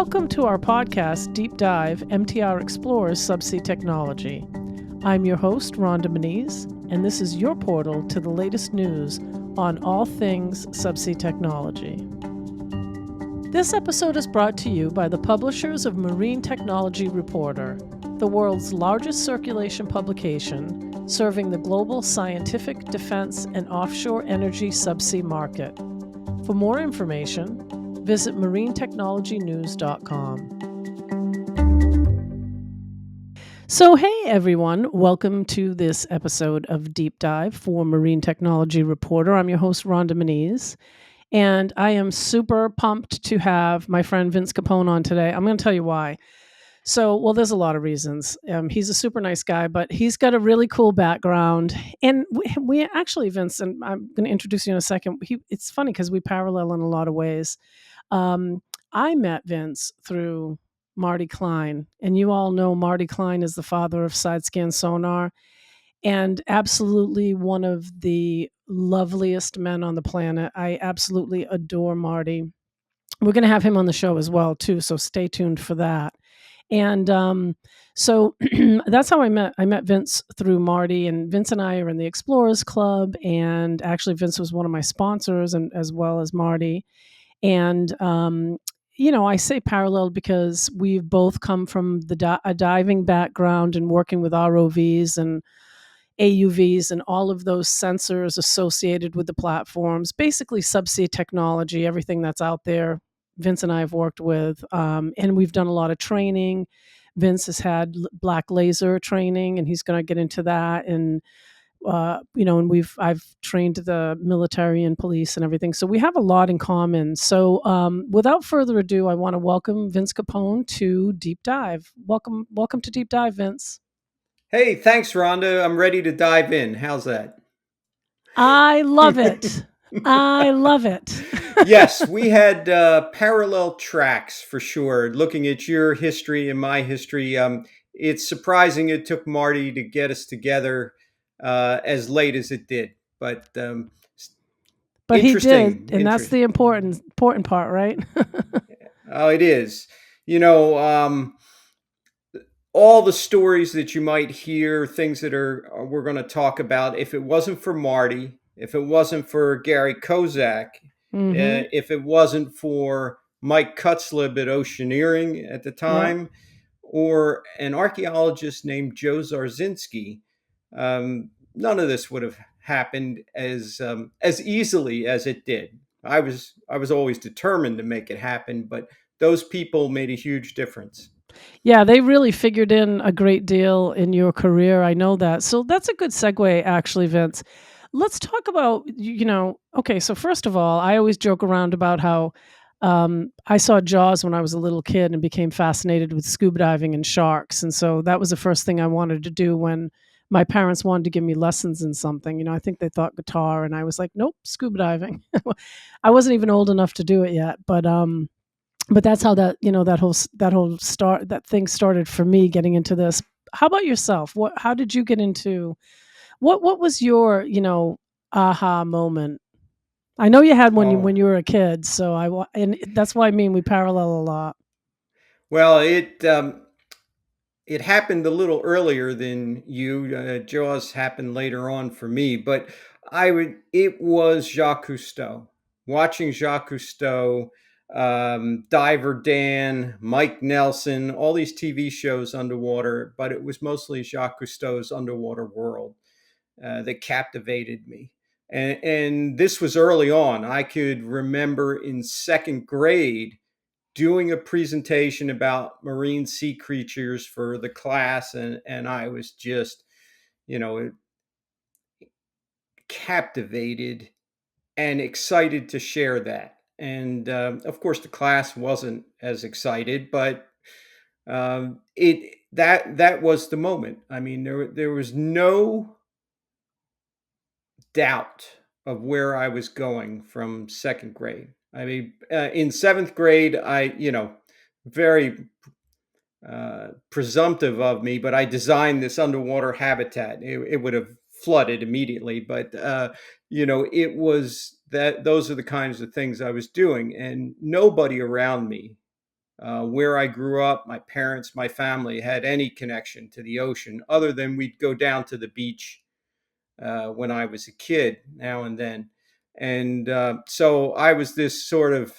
Welcome to our podcast, Deep Dive, MTR Explores Subsea Technology. I'm your host, Rhonda Moniz, and this is your portal to the latest news on all things subsea technology. This episode is brought to you by the publishers of Marine Technology Reporter, the world's largest circulation publication serving the global scientific, defense, and offshore energy subsea market. For more information, visit marinetechnologynews.com. So, hey everyone, welcome to this episode of Deep Dive for Marine Technology Reporter. I'm your host, Rhonda Moniz, and I am super pumped to have my friend Vince Capone on today. I'm going to tell you why. So, there's a lot of reasons. He's a super nice guy, but he's got a really cool background. And we actually, Vince, and I'm going to introduce you in a second. It's funny because we parallel in a lot of ways. I met Vince through Marty Klein, and you all know Marty Klein is the father of side scan sonar and absolutely one of the loveliest men on the planet. I absolutely adore Marty. We're going to have him on the show as well, too, so stay tuned for that. And so that's how I met Vince through Marty, and Vince and I are in the Explorers Club, and actually Vince was one of my sponsors, and as well as Marty. And I say parallel because we've both come from a diving background and working with ROVs and AUVs and all of those sensors associated with the platforms, basically subsea technology, everything that's out there. Vince and I have worked with, and we've done a lot of training. Vince has had black laser training, and he's going to get into that. And and I've trained the military and police and everything. So we have a lot in common. So without further ado, I want to welcome Vince Capone to Deep Dive. Welcome to Deep Dive, Vince. Hey, thanks, Rhonda. I'm ready to dive in. How's that? I love it. I love it. Yes, we had parallel tracks for sure. Looking at your history and my history, it's surprising it took Marty to get us together as late as it did. But he did, and that's the important part, right? Oh, it is. All the stories that you might hear, things that we're going to talk about. If it wasn't for Marty, if it wasn't for Gary Kozak, if it wasn't for Mike Kutzleb at Oceaneering at the time, or an archaeologist named Joe Zarzinski, none of this would have happened as easily as it did. I was always determined to make it happen, but those people made a huge difference. Yeah, they really figured in a great deal in your career. I know that. So that's a good segue, actually, Vince. Let's talk about, okay, so first of all, I always joke around about how I saw Jaws when I was a little kid and became fascinated with scuba diving and sharks. And so that was the first thing I wanted to do when my parents wanted to give me lessons in something. I think they thought guitar, and I was like, nope, scuba diving. I wasn't even old enough to do it yet, but that's how that that thing started for me getting into this. How about yourself? How did you get into what was your aha moment? I know you had one when you were a kid, so and that's why we parallel a lot. Well, it happened a little earlier than you. Jaws happened later on for me, but it was Jacques Cousteau. Watching Jacques Cousteau, Diver Dan, Mike Nelson, all these TV shows underwater, but it was mostly Jacques Cousteau's Underwater World that captivated me. And this was early on. I could remember in second grade doing a presentation about marine sea creatures for the class, and I was just, captivated and excited to share that. And of course, the class wasn't as excited, but that was the moment. I mean, there was no doubt of where I was going from second grade. I mean, in seventh grade, very presumptive of me, but I designed this underwater habitat. It would have flooded immediately, but it was that those are the kinds of things I was doing, and nobody around me where I grew up, my parents, my family had any connection to the ocean other than we'd go down to the beach when I was a kid now and then. And so I was this sort of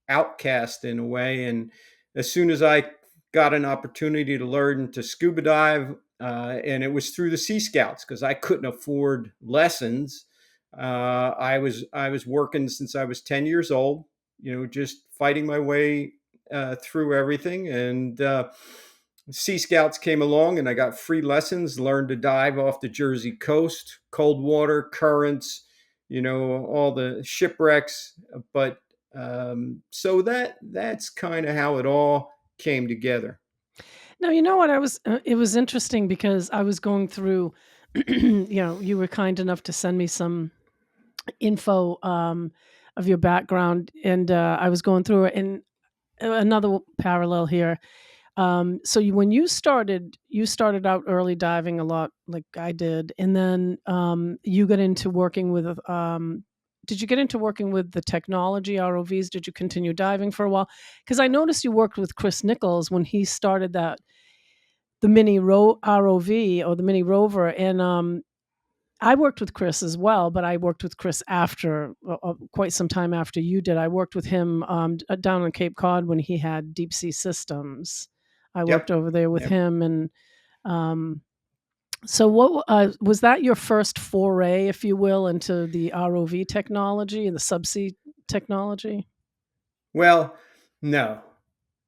outcast in a way. And as soon as I got an opportunity to learn to scuba dive, and it was through the Sea Scouts because I couldn't afford lessons. I was working since I was 10 years old. Just fighting my way through everything, and Sea Scouts came along, and I got free lessons. Learned to dive off the Jersey coast, cold water, currents, all the shipwrecks. But so that's kind of how it all came together. Now, you know what? It was interesting because I was going through, you were kind enough to send me some info of your background, and I was going through it. And another parallel here. So when you started out early diving a lot, like I did, and then you got into working with. Did you get into working with the technology ROVs? Did you continue diving for a while? Because I noticed you worked with Chris Nichols when he started the ROV or the mini rover, and I worked with Chris as well, but I worked with Chris after quite some time after you did. I worked with him down on Cape Cod when he had deep sea systems. I worked Yep. over there with Yep. him, and um, so what was that your first foray, if you will, into the ROV technology and the subsea technology? Well, no.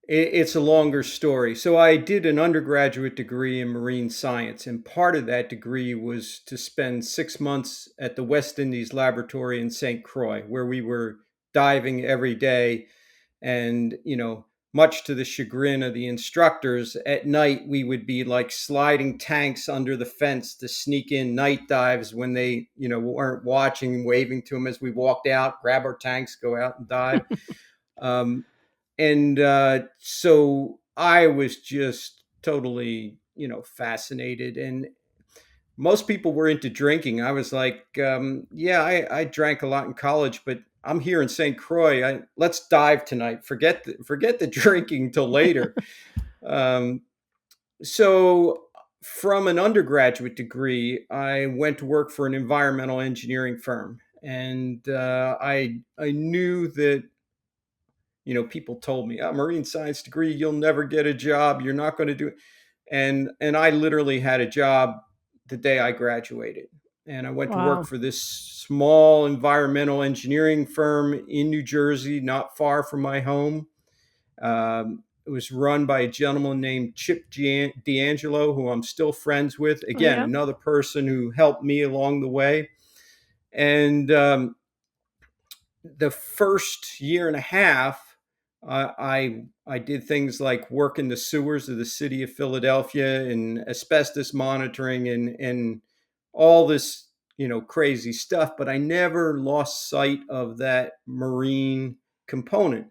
It's a longer story. So I did an undergraduate degree in marine science, and part of that degree was to spend 6 months at the West Indies Laboratory in St. Croix, where we were diving every day. And, much to the chagrin of the instructors, at night we would be like sliding tanks under the fence to sneak in night dives when they, weren't watching, waving to them as we walked out, grab our tanks, go out and dive. Um, and so I was just totally, fascinated. And most people were into drinking. I was like, yeah, I drank a lot in college, but I'm here in St. Croix. Let's dive tonight. Forget the drinking till later. Um, so from an undergraduate degree, I went to work for an environmental engineering firm, and I knew that people told me, marine science degree, you'll never get a job. You're not going to do it. And I literally had a job the day I graduated. And I went to work Wow. for this small environmental engineering firm in New Jersey, not far from my home. It was run by a gentleman named Chip D'Angelo, who I'm still friends with. Oh, Again, yeah. another person who helped me along the way. And the first year and a half, I did things like work in the sewers of the city of Philadelphia and asbestos monitoring and all this crazy stuff. But I never lost sight of that marine component.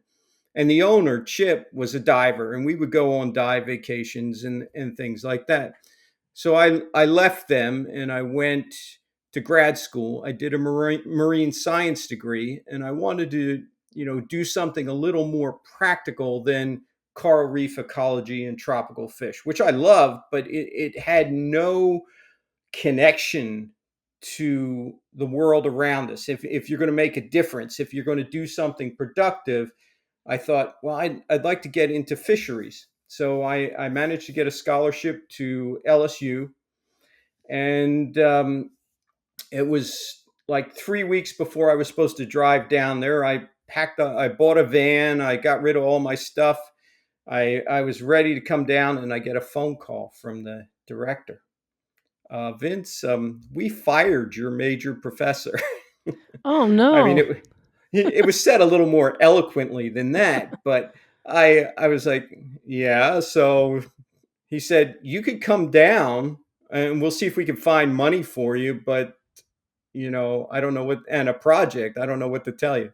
And the owner, Chip, was a diver, and we would go on dive vacations and things like that. So I left them and I went to grad school. I did a marine science degree, and I wanted to do something a little more practical than coral reef ecology and tropical fish, which I loved, but it had no connection to the world around us. If you're going to make a difference, if you're going to do something productive, I thought, well, I'd like to get into fisheries. So I managed to get a scholarship to LSU, and it was like 3 weeks before I was supposed to drive down there. I bought a van, I got rid of all my stuff. I was ready to come down, and I get a phone call from the director. Vince, we fired your major professor. Oh I mean, no. it was said a little more eloquently than that, but I was like, yeah. So he said, you could come down and we'll see if we can find money for you, but I don't know what, and a project, I don't know what to tell you.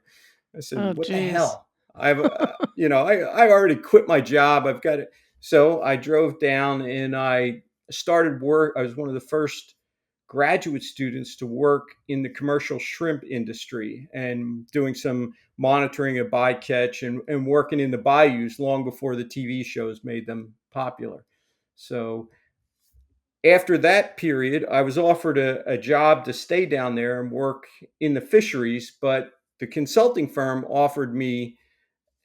I said, Oh, what the geez. hell? I already quit my job. I've got it. So I drove down and I started work. I was one of the first graduate students to work in the commercial shrimp industry and doing some monitoring of bycatch and working in the bayous long before the TV shows made them popular. So after that period, I was offered a job to stay down there and work in the fisheries, but the consulting firm offered me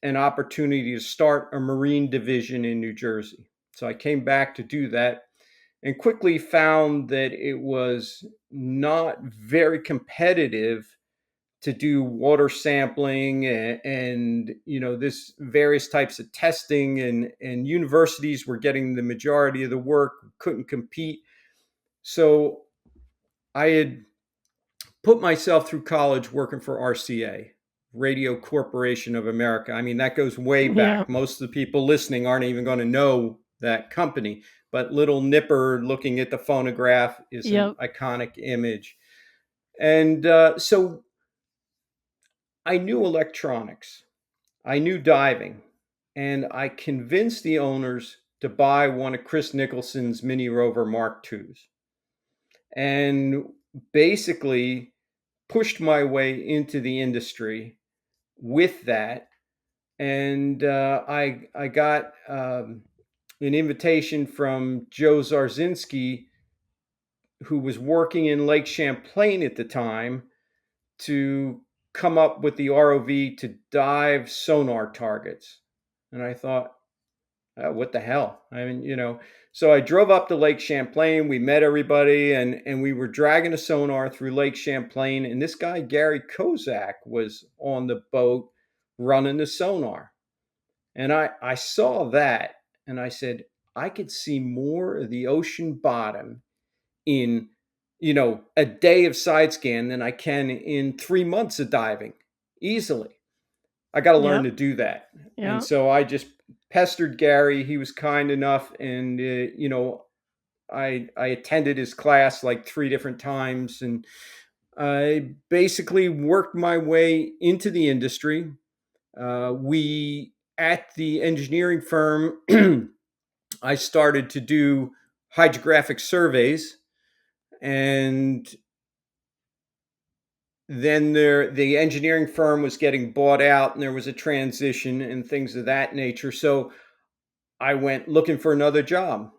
an opportunity to start a marine division in New Jersey. So I came back to do that and quickly found that it was not very competitive to do water sampling and this various types of testing, and universities were getting the majority of the work, couldn't compete. So I had put myself through college working for RCA, Radio Corporation of America. I mean, that goes way Yeah. back. Most of the people listening aren't even going to know that company, but little Nipper looking at the phonograph is an Yep. iconic image. And so I knew electronics, I knew diving, and I convinced the owners to buy one of Chris Nicholson's Mini Rover Mark IIs. And basically pushed my way into the industry with that. And I got an invitation from Joe Zarzinski, who was working in Lake Champlain at the time, to come up with the ROV to dive sonar targets. And I thought, what the hell? I mean, So I drove up to Lake Champlain. We met everybody, and we were dragging a sonar through Lake Champlain. And this guy, Gary Kozak, was on the boat running the sonar. And I saw that and I said, I could see more of the ocean bottom in, a day of side scan than I can in 3 months of diving easily. I got to learn Yep. to do that. And Yeah. so I just pestered Gary. He was kind enough. And, I attended his class like 3 different times. And I basically worked my way into the industry. At the engineering firm, I started to do hydrographic surveys. And then the engineering firm was getting bought out and there was a transition and things of that nature. So I went looking for another job,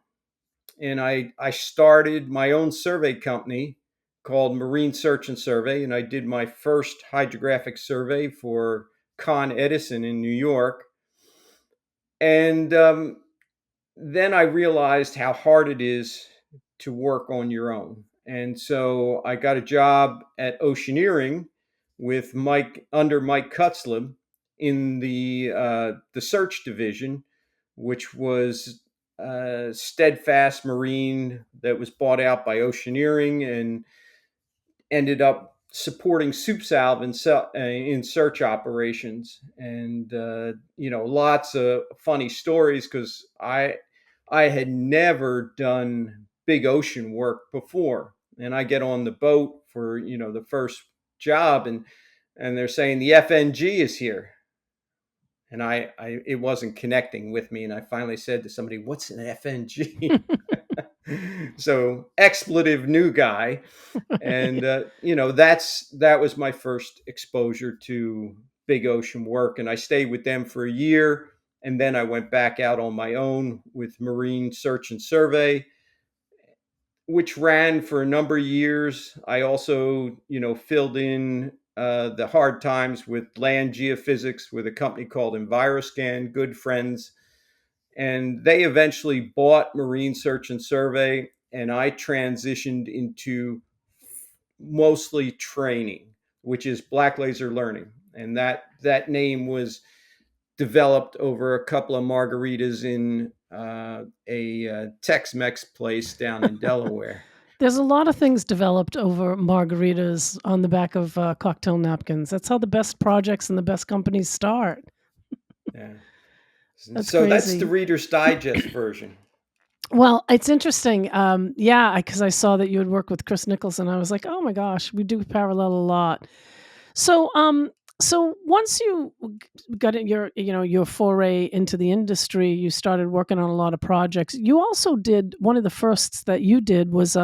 and I started my own survey company called Marine Search and Survey. And I did my first hydrographic survey for Con Edison in New York. And then I realized how hard it is to work on your own. And so I got a job at Oceaneering with Mike Cutzleb in the search division, which was Steadfast Marine that was bought out by Oceaneering and ended up supporting Soup Salve in search operations. And lots of funny stories because I had never done big ocean work before. And I get on the boat for the first job, and they're saying the FNG is here. And I it wasn't connecting with me, and I finally said to somebody, "What's an FNG?" So expletive new guy. And that was my first exposure to big ocean work. And I stayed with them for a year, and then I went back out on my own with Marine Search and Survey, which ran for a number of years. I also filled in the hard times with land geophysics with a company called Enviroscan, good friends. And they eventually bought Marine Search and Survey, and I transitioned into mostly training, which is black laser learning. And that name was developed over a couple of margaritas in a Tex-Mex place down in Delaware. There's a lot of things developed over margaritas on the back of cocktail napkins. That's how the best projects and the best companies start. Yeah. That's So that's the crazy. Reader's Digest version. Well, it's interesting. Yeah, because I saw that you had worked with Chris Nicholson. I was like, oh my gosh, we do parallel a lot. So, so once you got in your foray into the industry, you started working on a lot of projects. You also did one of the firsts that you did was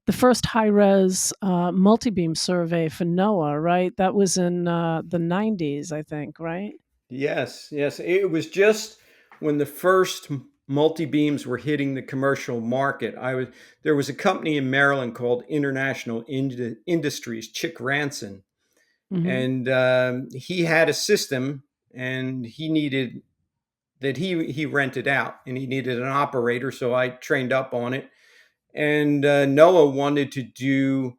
the first high res multi beam survey for NOAA, right? That was in the 90s, I think, right? Yes, yes. It was just when the first multi beams were hitting the commercial market. I was There was a company in Maryland called International Industries, Chick Ranson, Hmm. and he had a system, and he rented out, and he needed an operator. So I trained up on it, and NOAA wanted to do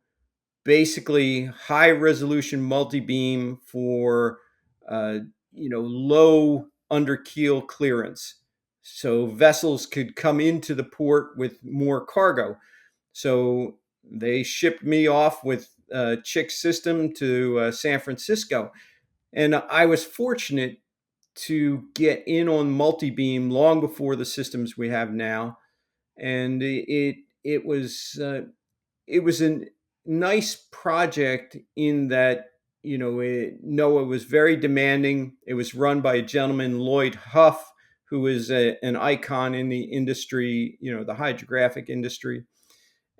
basically high resolution multi beam for uh, low under keel clearance, so vessels could come into the port with more cargo. So they shipped me off with Chick system to San Francisco, and I was fortunate to get in on multi beam long before the systems we have now, and it was it was a nice project in that Noah was very demanding. It was run by a gentleman, Lloyd Huff, who is an icon in the industry, the hydrographic industry.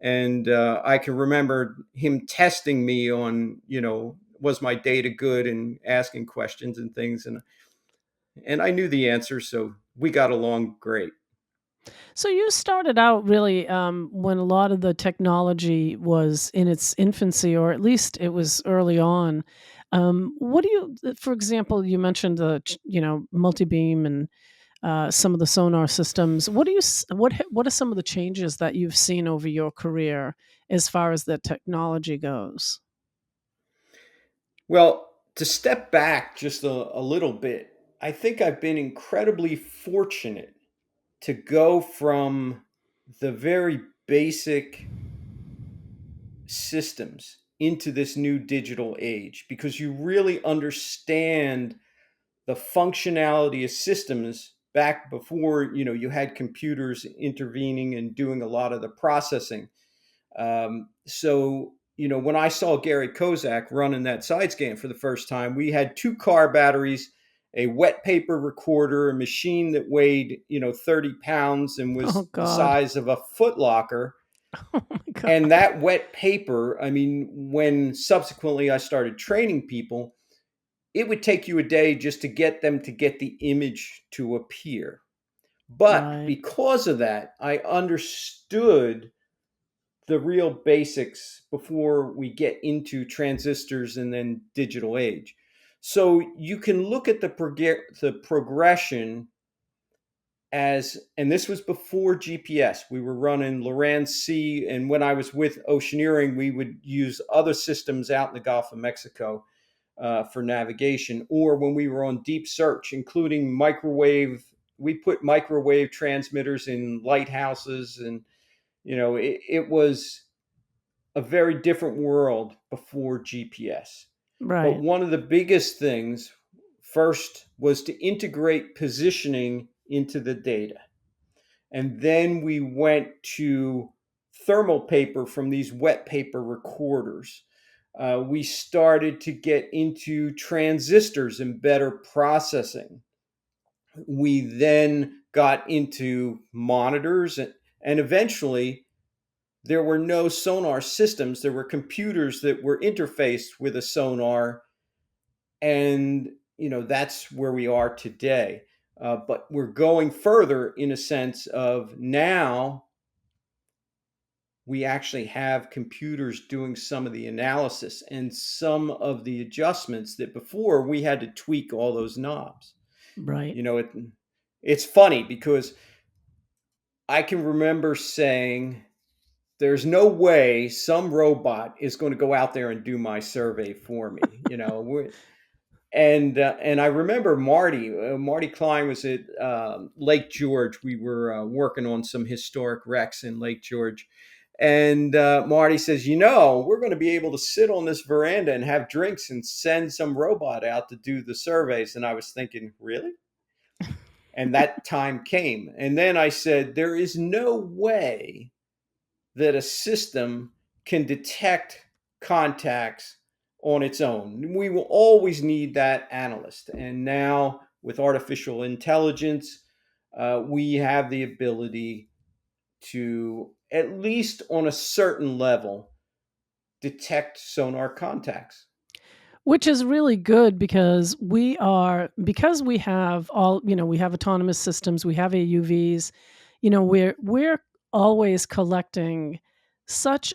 And I can remember him testing me on, was my data good, and asking questions and things, and I knew the answer, so we got along great. So you started out really when a lot of the technology was in its infancy, or at least it was early on. What do for example, you mentioned multi beam and some of the sonar systems. What do what are some of the changes that you've seen over your career as far as the technology goes? Well, to step back just a little bit, I think I've been incredibly fortunate to go from the very basic systems into this new digital age, because you really understand the functionality of systems back before you had computers intervening and doing a lot of the processing. So, when I saw Gary Kozak running that side scan for the first time, we had two car batteries, a wet paper recorder, a machine that weighed, 30 pounds and Oh was the God. size of a footlocker. Oh my And God. that wet paper, I mean, when subsequently I started training people, it would take you a day just to get them to get the image to appear. But Right. because of that, I understood the real basics before we get into transistors and then digital age. So you can look at the progression as, and this was before GPS. We were running Loran C, and when I was with Oceaneering, we would use other systems out in the Gulf of Mexico for navigation, or when we were on deep search, including microwave. We put microwave transmitters in lighthouses, and it was a very different world before GPS. But Right. one of the biggest things first was to integrate positioning into the data. And then we went to thermal paper from these wet paper recorders. We started to get into transistors and better processing. We then got into monitors, and eventually there were no sonar systems. There were computers that were interfaced with a sonar, and that's where we are today. But we're going further in a sense of now we actually have computers doing some of the analysis and some of the adjustments that before we had to tweak all those knobs. Right. You know, it's funny because I can remember saying, there's no way some robot is going to go out there and do my survey for me. And I remember Marty Klein was at Lake George. We were working on some historic wrecks in Lake George, and Marty says, we're going to be able to sit on this veranda and have drinks and send some robot out to do the surveys. And I was thinking, really? And that time came, and then I said, there is no way that a system can detect contacts on its own. We will always need that analyst. And now, with artificial intelligence, we have the ability to, at least on a certain level, detect sonar contacts. Which is really good because because we have all, we have autonomous systems, we have AUVs, we're always collecting such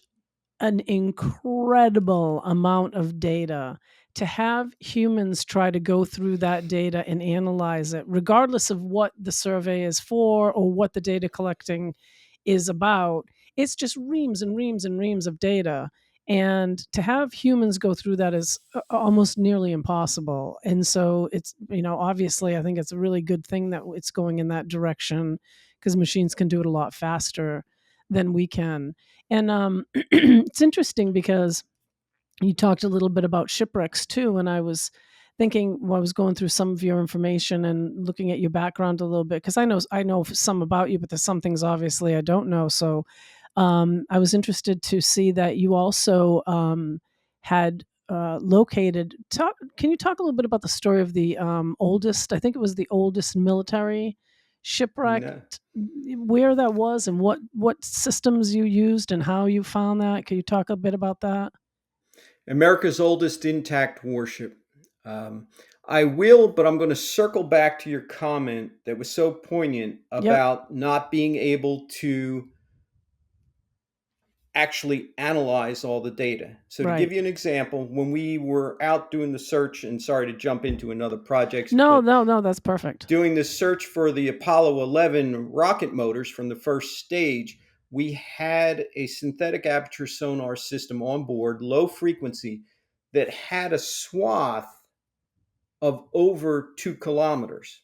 an incredible amount of data. To have humans try to go through that data and analyze it, regardless of what the survey is for or what the data collecting is about, it's just reams and reams and reams of data. And to have humans go through that is almost nearly impossible. And so it's, obviously, I think it's a really good thing that it's going in that direction because machines can do it a lot faster than we can. And it's interesting because you talked a little bit about shipwrecks too, and I was thinking while I was going through some of your information and looking at your background a little bit, because I know some about you, but there's some things obviously I don't know. So I was interested to see that you also had located. Can you talk a little bit about the story of the oldest? I think it was the oldest military shipwreck. No. Where that was and what systems you used and how you found that. Can you talk a bit about that? America's oldest intact warship. Um, I will, but I'm going to circle back to your comment that was so poignant Yep. about not being able to actually analyze all the data. So, to Right. give you an example, when we were out doing the search, and sorry to jump into another project, No, but no, no, that's perfect. doing the search for the Apollo 11 rocket motors from the first stage, we had a synthetic aperture sonar system on board, low frequency, that had a swath of over 2 kilometers.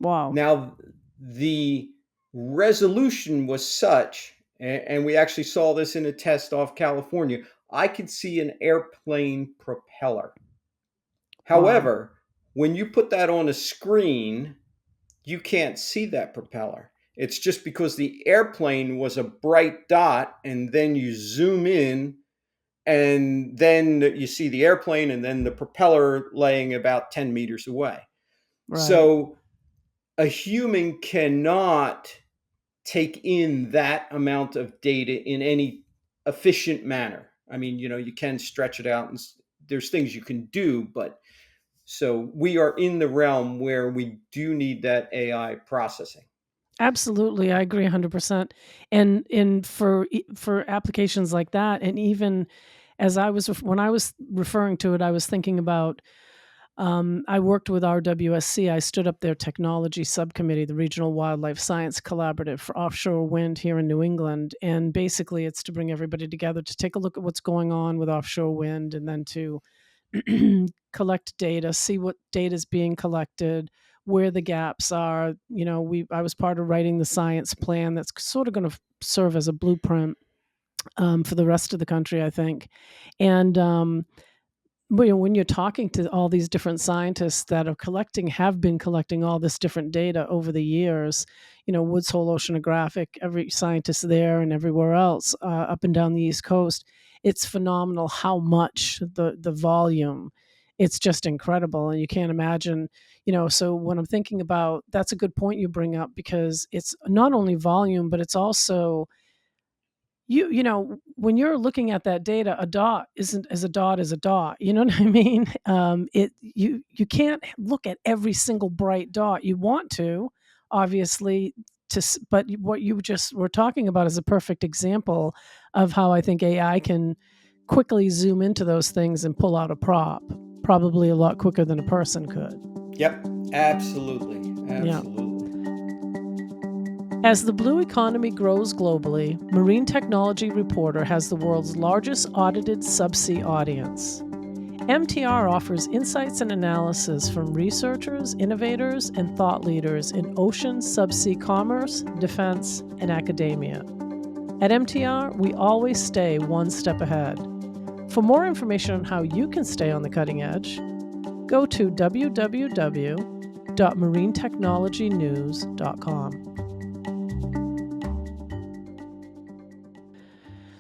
Wow. Now, the resolution was such, and we actually saw this in a test off California, I could see an airplane propeller. Wow. However, when you put that on a screen, you can't see that propeller. It's just because the airplane was a bright dot, and then you zoom in, and then you see the airplane, and then the propeller laying about 10 meters away. Right. So a human cannot take in that amount of data in any efficient manner. I mean, you can stretch it out, and there's things you can do, but so we are in the realm where we do need that AI processing. Absolutely, I agree 100%. And for applications like that, and even as when I was referring to it, I was thinking about I worked with RWSC. I stood up their technology subcommittee, the Regional Wildlife Science Collaborative for offshore wind here in New England. And basically, it's to bring everybody together to take a look at what's going on with offshore wind and then to collect data, see what data is being collected, where the gaps are. I was part of writing the science plan that's sort of going to serve as a blueprint for the rest of the country, I think. And when you're talking to all these different scientists that have been collecting all this different data over the years, Woods Hole Oceanographic, every scientist there and everywhere else up and down the East Coast, it's phenomenal how much the volume. It's just incredible, and you can't imagine. So when I'm thinking about, that's a good point you bring up because it's not only volume, but it's also when you're looking at that data, a dot isn't as a dot is a dot. You know what I mean? You can't look at every single bright dot. You want to, obviously, but what you just were talking about is a perfect example of how I think AI can quickly zoom into those things and pull out a prop, probably a lot quicker than a person could. Yep, absolutely. Yeah. Absolutely. As the blue economy grows globally, Marine Technology Reporter has the world's largest audited subsea audience. MTR offers insights and analysis from researchers, innovators, and thought leaders in ocean subsea commerce, defense, and academia. At MTR, we always stay one step ahead. For more information on how you can stay on the cutting edge, go to www.marinetechnologynews.com.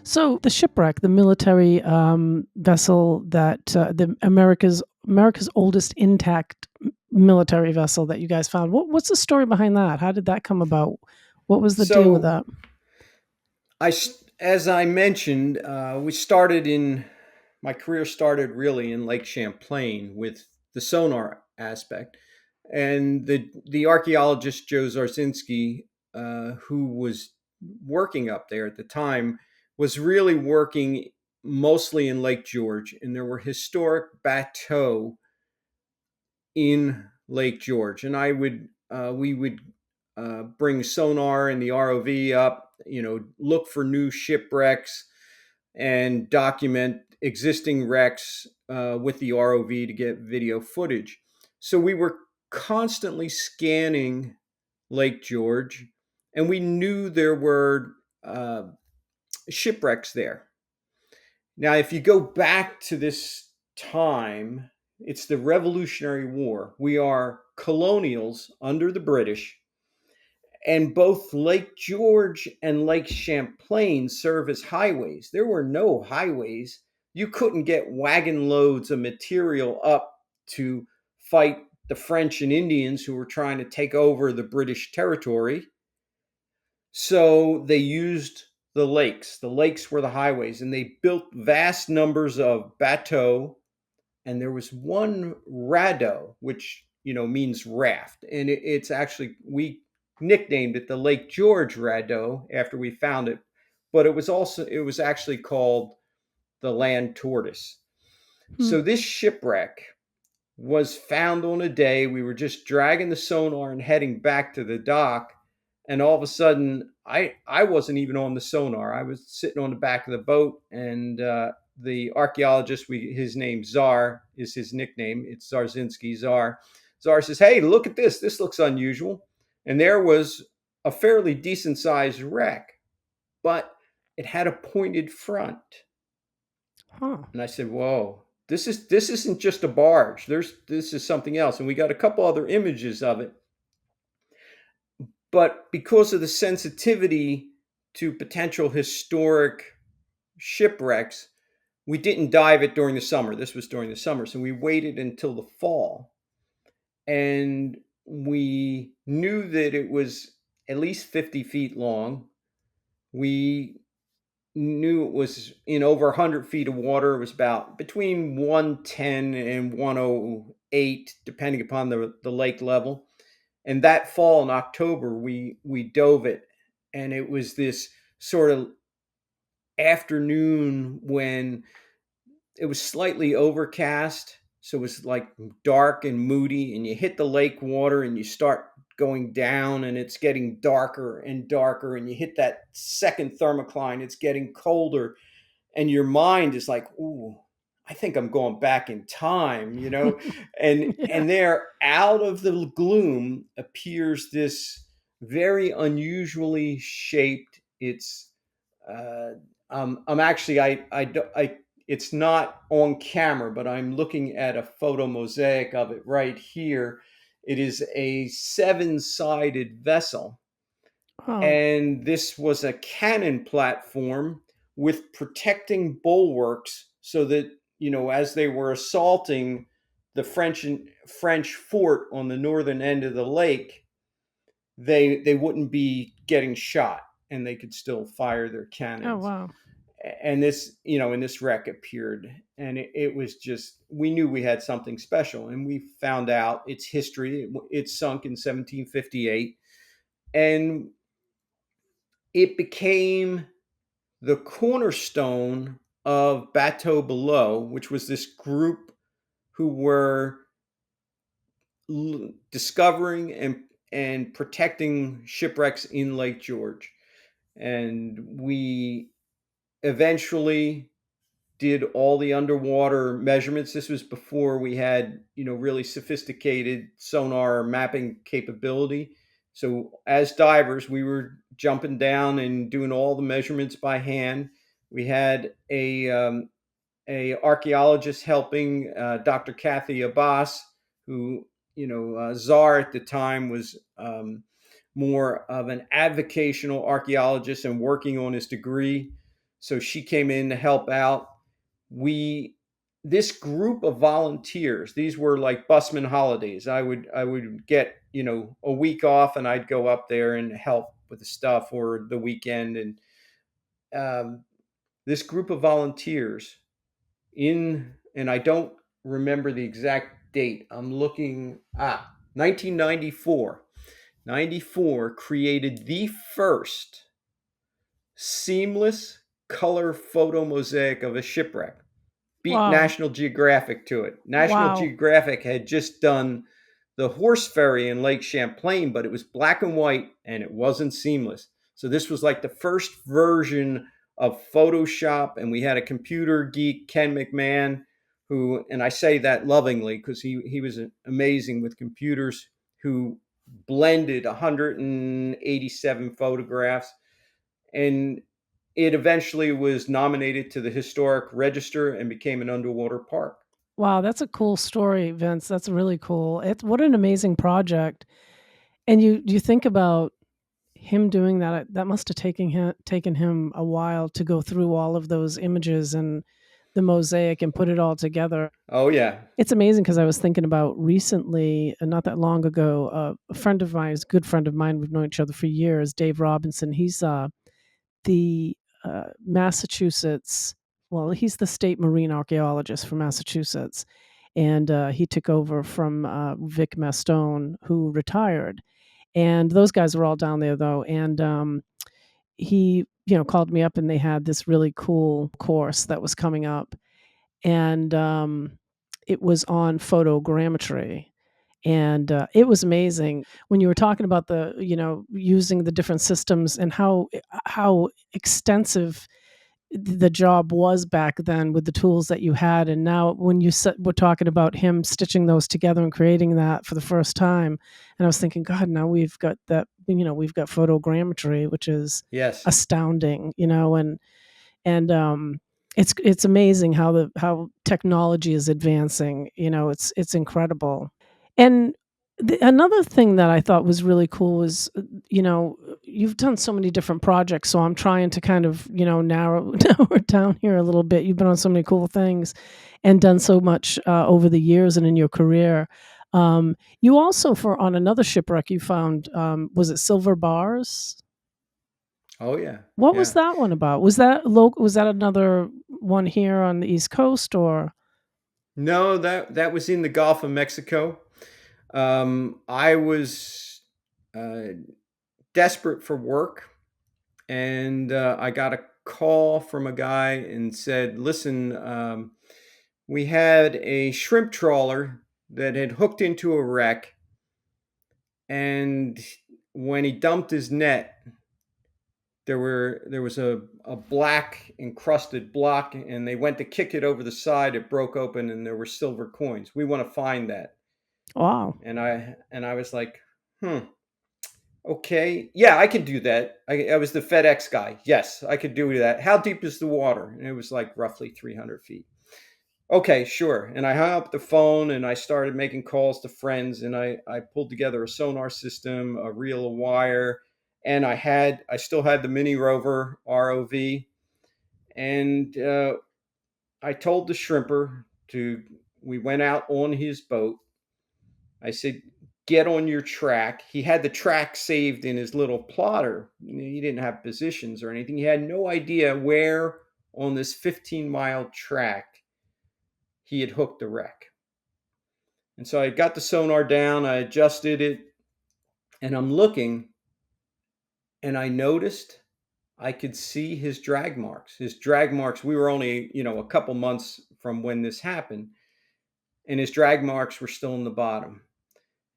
So the shipwreck, the military vessel that the America's oldest intact military vessel that you guys found. What's the story behind that? How did that come about? What was the deal with So that? as I mentioned, we started in my career started really in Lake Champlain with the sonar aspect, and the archaeologist Joe Zarzinski, who was working up there at the time, was really working mostly in Lake George, and there were historic bateaux in Lake George, and I would we would bring sonar and the ROV up, look for new shipwrecks and document existing wrecks with the ROV to get video footage. So we were constantly scanning Lake George, and we knew there were shipwrecks there. Now, if you go back to this time, it's the Revolutionary War. We are colonials under the British, and both Lake George and Lake Champlain serve as highways. There were no highways. You couldn't get wagon loads of material up to fight the French and Indians who were trying to take over the British territory. So they used the lakes. The lakes were the highways, and they built vast numbers of bateaux. And there was one radeau, which means raft, and it's actually we nicknamed it the Lake George radeau after we found it, but it was actually called the Land Tortoise. Hmm. So this shipwreck was found on a day we were just dragging the sonar and heading back to the dock, and all of a sudden I wasn't even on the sonar. I was sitting on the back of the boat, and the archaeologist, his name Czar is his nickname, it's Zarzinski. Czar says, "Hey, look at this looks unusual." And there was a fairly decent sized wreck, but it had a pointed front. Huh. And I said, "Whoa, this isn't just a barge. This is something else." And we got a couple other images of it. But because of the sensitivity to potential historic shipwrecks, we didn't dive it during the summer. This was during the summer, so we waited until the fall. And we knew that it was at least 50 feet long. We knew it was in over 100 feet of water. It was about between 110 and 108, depending upon the lake level. And that fall in October, we dove it, and it was this sort of afternoon when it was slightly overcast, so it was like dark and moody, and you hit the lake water and you start going down, and it's getting darker and darker, and you hit that second thermocline, it's getting colder, and your mind is like, "Ooh, I think I'm going back in time." and Yeah. and there, out of the gloom, appears this very unusually shaped. Uh, I'm actually I it's not on camera, but I'm looking at a photo mosaic of it right here. It is a seven-sided vessel, Oh. and this was a cannon platform with protecting bulwarks so that as they were assaulting the French fort on the northern end of the lake, they wouldn't be getting shot, and they could still fire their Oh, cannons. wow. And this wreck appeared, and it was just, we knew we had something special, and we found out its history. It sunk in 1758, and it became the cornerstone of Bateau Below, which was this group who were discovering and protecting shipwrecks in Lake George. And we eventually did all the underwater measurements. This was before we had, really sophisticated sonar mapping capability. So as divers, we were jumping down and doing all the measurements by hand. We had a archaeologist helping, Dr. Kathy Abbas, who, Czar at the time was more of an avocational archaeologist and working on his degree. So she came in to help out. We This group of volunteers, these were like busman holidays. I would get a week off, and I'd go up there and help with the stuff, or the weekend. And um, this group of volunteers and I don't remember the exact date. I'm looking, 1994. 94 created the first seamless color photo mosaic of a shipwreck. Beat Wow. National Geographic to it. National Wow. Geographic had just done the horse ferry in Lake Champlain, but it was black and white and it wasn't seamless. So this was like the first version of Photoshop, and we had a computer geek, Ken McMahon, who, and I say that lovingly because he was amazing with computers, who blended 187 photographs, and it eventually was nominated to the Historic Register and became an underwater park. Wow, that's a cool story, Vince. That's really cool. It's what an amazing project. And you think about him doing that, that must have taken him a while to go through all of those images and the mosaic and put it all together. Oh yeah. It's amazing because I was thinking about recently, not that long ago, a friend of mine, is a good friend of mine, we've known each other for years, Dave Robinson. He's the Massachusetts, well, he's the state marine archaeologist for Massachusetts. And he took over from Vic Mastone, who retired. And those guys were all down there, though. And he, called me up and they had this really cool course that was coming up. And it was on photogrammetry, and it was amazing when you were talking about the using the different systems and how extensive the job was back then with the tools that you had. And now when we're talking about him stitching those together and creating that for the first time, and I was thinking, god, now we've got that, we've got photogrammetry, which is Yes. astounding, and it's amazing how technology is advancing. It's incredible. And another thing that I thought was really cool was, you've done so many different projects, so I'm trying to kind of, narrow narrow it down here a little bit. You've been on so many cool things and done so much over the years and in your career. You also, for on another shipwreck, you found, was it silver bars? Oh yeah. What was Yeah. that one about? Was that local? Was that another one here on the East Coast, or? No, that was in the Gulf of Mexico. I was uh, desperate for work, and I got a call from a guy and said, "Listen, we had a shrimp trawler that had hooked into a wreck, and when he dumped his net, there was a black encrusted block, and they went to kick it over the side. It broke open, and there were silver coins. We want to find that." Wow. And I was like, hmm, okay, yeah, I can do that. I was the FedEx guy. Yes, I could do that. How deep is the water? And it was like roughly 300 feet. Okay, sure. And I hung up the phone and I started making calls to friends, and I pulled together a sonar system, a reel of wire, and I still had the mini rover ROV, and I told the shrimper to we went out on his boat. I said, get on your track. He had the track saved in his little plotter. He didn't have positions or anything. He had no idea where on this 15-mile track he had hooked the wreck. And so I got the sonar down, I adjusted it, and I'm looking, and I noticed I could see his drag marks. His drag marks, we were only, a couple months from when this happened, and his drag marks were still in the bottom.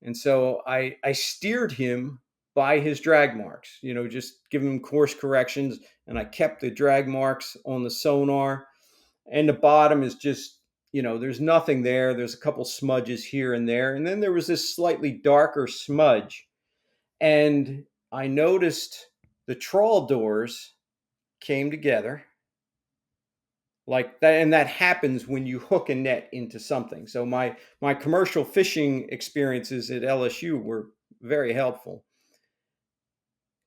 And so I steered him by his drag marks, just giving him course corrections. And I kept the drag marks on the sonar. And the bottom is just, there's nothing there. There's a couple smudges here and there. And then there was this slightly darker smudge. And I noticed the trawl doors came together like that, and that happens when you hook a net into something. So my commercial fishing experiences at LSU were very helpful.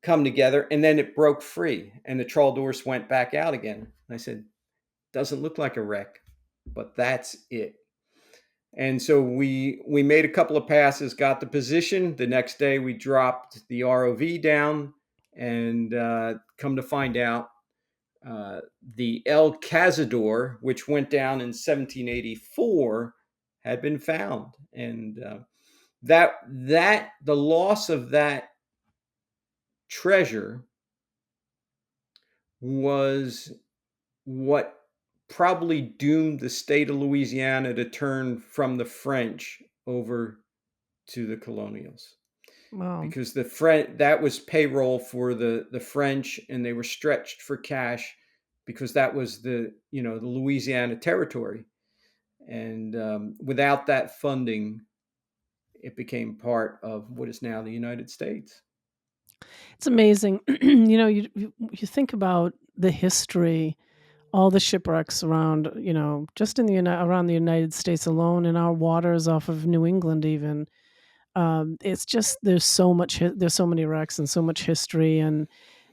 Come together, and then it broke free and the trawl doors went back out again. And I said, doesn't look like a wreck, but that's it. And so we made a couple of passes, got the position. The next day we dropped the ROV down, and come to find out, Uh, the El Cazador, which went down in 1784, had been found, and that the loss of that treasure was what probably doomed the state of Louisiana to turn from the French over to the colonials, Wow. because the French, that was payroll for the French, and they were stretched for cash because that was the Louisiana territory, and without that funding, it became part of what is now the United States. It's amazing. You think about the history, all the shipwrecks around, just in around the United States alone, in our waters off of New England even. It's just there's so many wrecks and so much history, and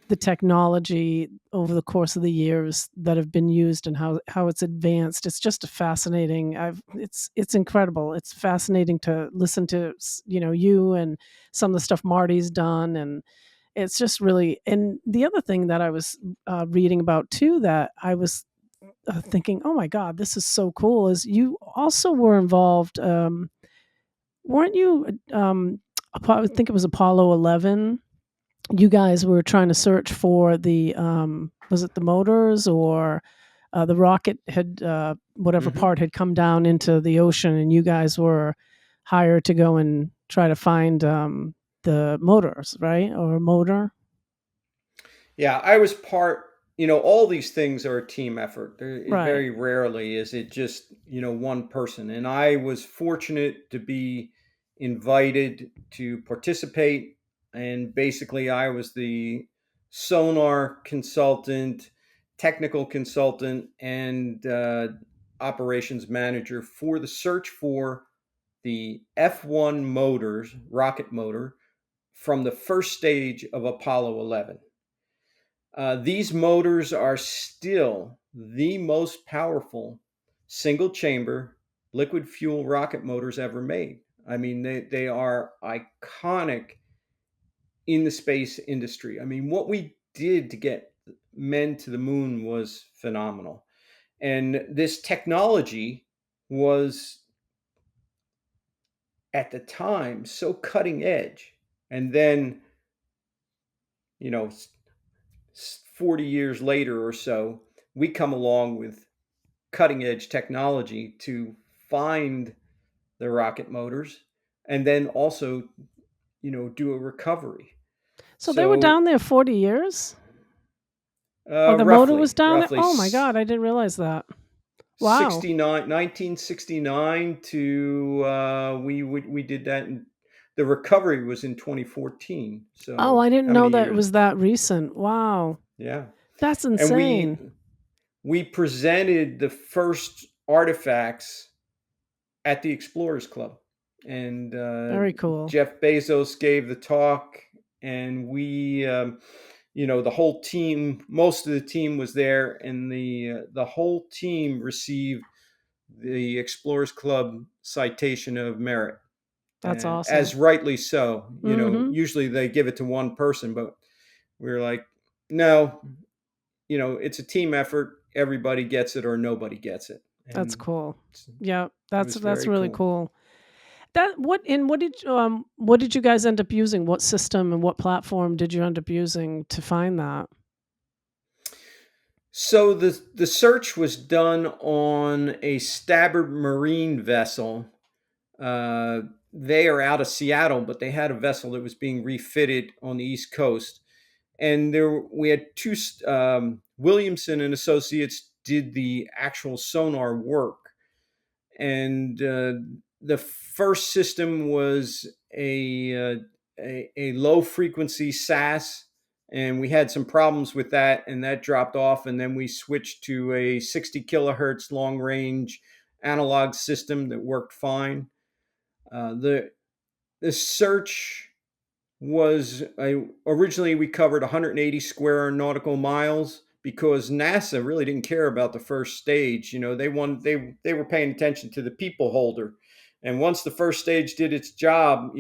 the technology over the course of the years that have been used and how it's advanced. It's just a fascinating. It's incredible. It's fascinating to listen to you and some of the stuff Marty's done, and it's just really. And the other thing that I was reading about too, that I was thinking, oh my god, this is so cool, is you also were involved. Weren't you? I think it was Apollo 11. You guys were trying to search for was it the motors, or the rocket had whatever Hmm. part had come down into the ocean, and you guys were hired to go and try to find the motors, right? Or motor, Yeah, I was part. All these things are a team effort. right? Very rarely is it just one person. And I was fortunate to be invited to participate. And basically, I was the sonar consultant, technical consultant, and operations manager for the search for the F1 motors, rocket motor, from the first stage of Apollo 11. These motors are still the most powerful single chamber liquid fuel rocket motors ever made. I mean, they are iconic in the space industry. I mean, what we did to get men to the moon was phenomenal. And this technology was, at the time, so cutting edge. And then, you know, 40 years later or so, we come along with cutting edge technology to find the rocket motors, and then also do a recovery. So they were So down there 40 years, or the motor was down there. roughly Oh my god, I didn't realize that. Wow. 1969 to we did that, and the recovery was in 2014. Oh, So I didn't how know many that it years? was that recent. Wow, Yeah. that's And insane. we presented the first artifacts at the Explorers Club, and Very cool. Jeff Bezos gave the talk, and the whole team, most of the team was there, and the whole team received the Explorers Club Citation of Merit, That's and awesome. as rightly so. Mhm. Usually they give it to one person, but we were like, no, it's a team effort. Everybody gets it or nobody gets it, That's and cool. Yeah, it that's was that's very really cool. cool. What did you guys end up using? What system and what platform did you end up using to find that? So the search was done on a starboard marine vessel. Uh, they are out of Seattle, but they had a vessel that was being refitted on the East Coast, and there we had two. Williamson and Associates did the actual sonar work, and the first system was a low frequency SAS, and we had some problems with that, and that dropped off, and then we switched to a 60 kilohertz long range analog system that worked fine. The search was originally we covered 180 square nautical miles because NASA really didn't care about the first stage. They were paying attention to the people holder, and once the first stage did its job,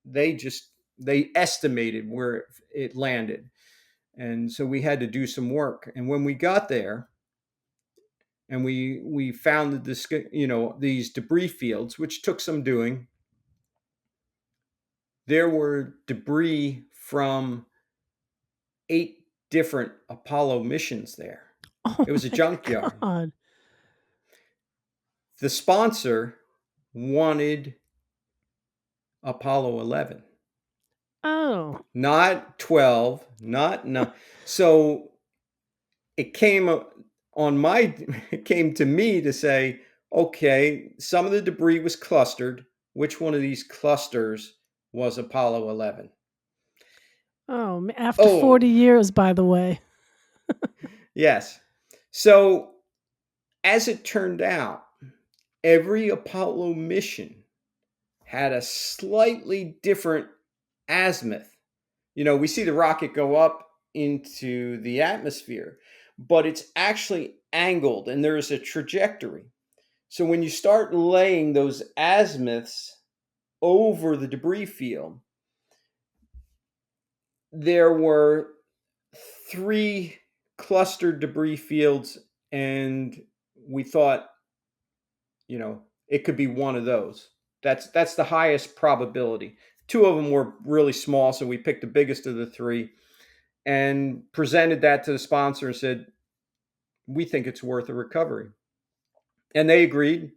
they estimated where it landed, And so we had to do some work. And when we got there, and we found the these debris fields, which took some doing. There were debris from 8 different Apollo missions there. Oh It was a my junkyard. god. The sponsor wanted Apollo 11, Oh. not 12, not no. So it came on my it came to me to say, okay, some of the debris was clustered. Which one of these clusters was Apollo 11? Oh, after 40 Oh, years, by the way. yes. So as it turned out, every Apollo mission had a slightly different azimuth. We see the rocket go up into the atmosphere, but it's actually angled and there is a trajectory. So when you start laying those azimuths over the debris field, there were 3 clustered debris fields, and we thought, it could be one of those. That's the highest probability. 2 of them were really small, so we picked the biggest of the 3 and presented that to the sponsor and said, we think it's worth a recovery. And they agreed,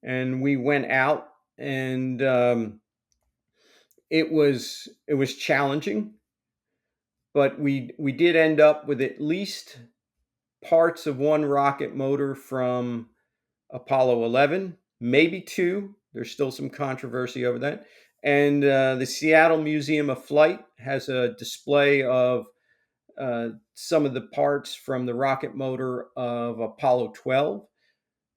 and we went out, and it was challenging, but we did end up with at least parts of one rocket motor from Apollo 11, maybe 2. There's still some controversy over that. And the Seattle Museum of Flight has a display of some of the parts from the rocket motor of Apollo 12.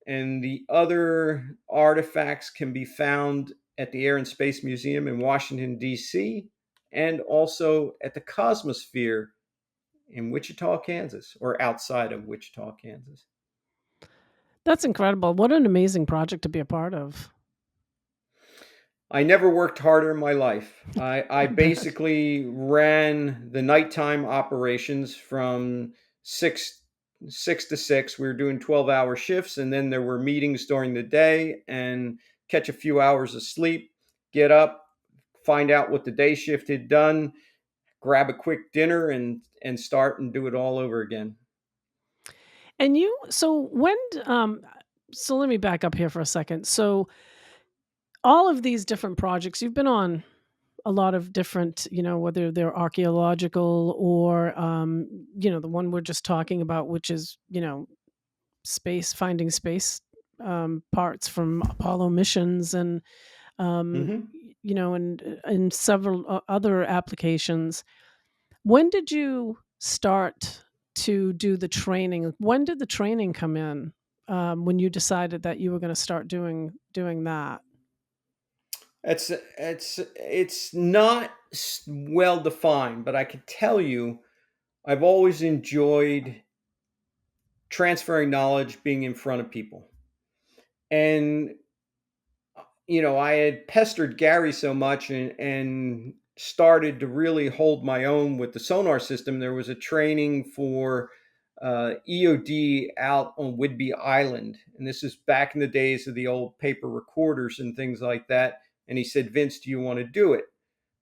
And the other artifacts can be found at the Air and Space Museum in Washington, D.C., and also at the Cosmosphere in Wichita, Kansas, or outside of Wichita, Kansas. That's incredible. What an amazing project to be a part of. I never worked harder in my life. I I bet. basically ran the nighttime operations from six six to six. We were doing 12-hour shifts, and then there were meetings during the day and catch a few hours of sleep, get up, find out what the day shift had done, grab a quick dinner, and start and do it all over again. And you so when so let me back up here for a second. So all of these different projects you've been on a lot of different, whether they're archaeological or the one we're just talking about, which is, space finding space parts from Apollo missions and Hmm. and several other applications. When did you start to do the training? When did the training come in? When you decided that you were going to start doing that? It's not well defined, but I can tell you I've always enjoyed transferring knowledge, being in front of people. And I had pestered Gary so much and started to really hold my own with the sonar system. There was a training for EOD out on Whidbey Island. And this is back in the days of the old paper recorders and things like that. And he said, Vince, do you want to do it?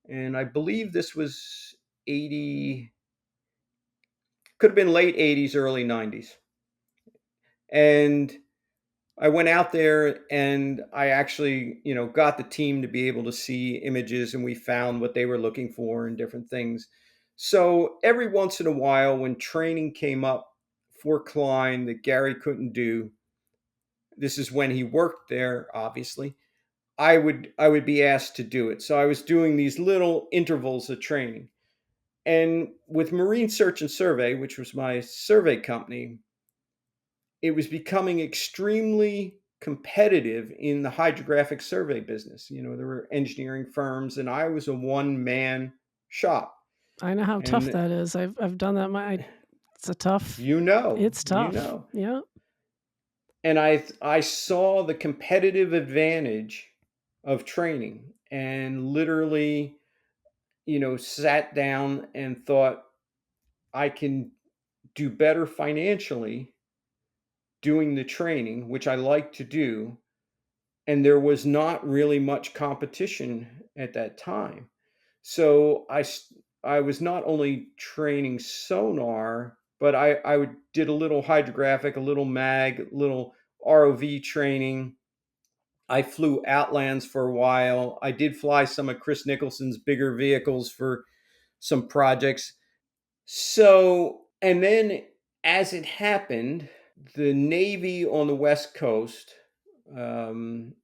And I believe this was 80, could have been late 80s, early 90s. And I went out there and I actually, got the team to be able to see images, and we found what they were looking for and different things. So every once in a while, when training came up for Klein that Gary couldn't do, this is when he worked there, obviously. I would be asked to do it. So I was doing these little intervals of training. And with Marine Search and Survey, which was my survey company, it was becoming extremely competitive in the hydrographic survey business. There were engineering firms, and I was a one man shop. I know how tough And that is. I've done that. It's a tough. you know, It's you tough. know, Yeah. and I saw the competitive advantage of training, and literally, sat down and thought I can do better financially doing the training, which I like to do. And there was not really much competition at that time. So I was not only training sonar, but did a little hydrographic, a little mag, a little ROV training. I flew Outlands for a while. I did fly some of Chris Nicholson's bigger vehicles for some projects. So, and then as it happened, the Navy on the West Coast um,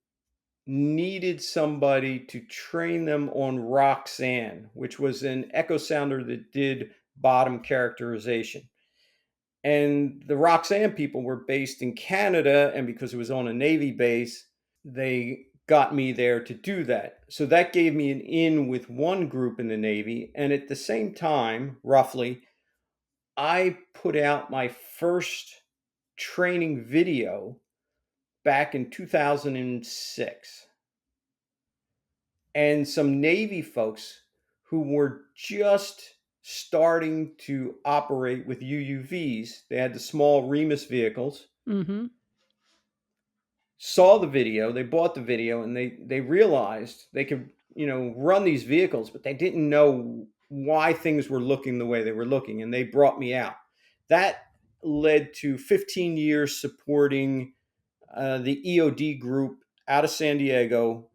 needed somebody to train them on Roxanne, which was an echo sounder that did bottom characterization. And the Roxanne people were based in Canada, and because it was on a Navy base, they got me there to do that. So that gave me an in with one group in the Navy. And at the same time, roughly, I put out my first training video back in 2006. And some Navy folks who were just starting to operate with UUVs, they had the small Remus vehicles, Mm-hmm. saw the video, they bought the video, and they realized they could, run these vehicles, but they didn't know why things were looking the way they were looking, and they brought me out. That led to 15 years supporting the EOD group out of San Diego,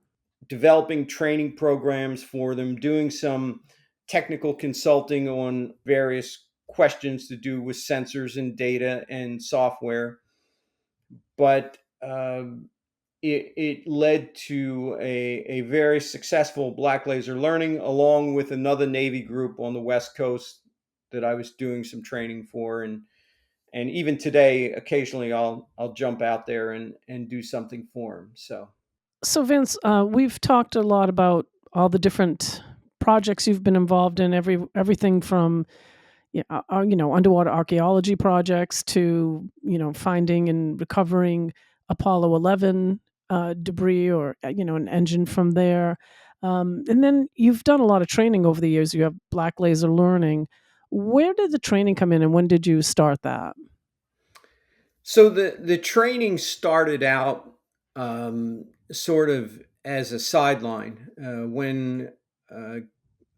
developing training programs for them, doing some technical consulting on various questions to do with sensors and data and software. But it led to a very successful black laser learning, along with another Navy group on the West Coast that I was doing some training for. And even today, occasionally I'll jump out there and do something for them. So So, Vince, we've talked a lot about all the different projects you've been involved in, everything from underwater archaeology projects to finding and recovering Apollo 11 debris or an engine from there. And then you've done a lot of training over the years. You have black laser learning. Where did the training come in, and when did you start that? So the training started out sort of as a sideline when uh,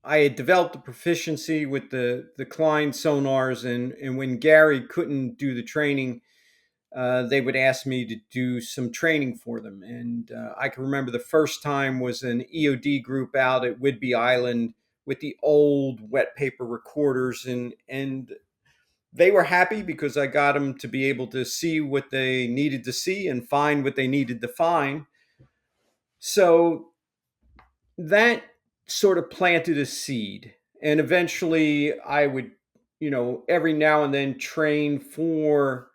I had developed a proficiency with the Klein sonars, and when Gary couldn't do the training, they would ask me to do some training for them. And I can remember the first time was an EOD group out at Whidbey Island with the old wet paper recorders, and they were happy because I got them to be able to see what they needed to see and find what they needed to find. So that sort of planted a seed. And eventually I would, every now and then train for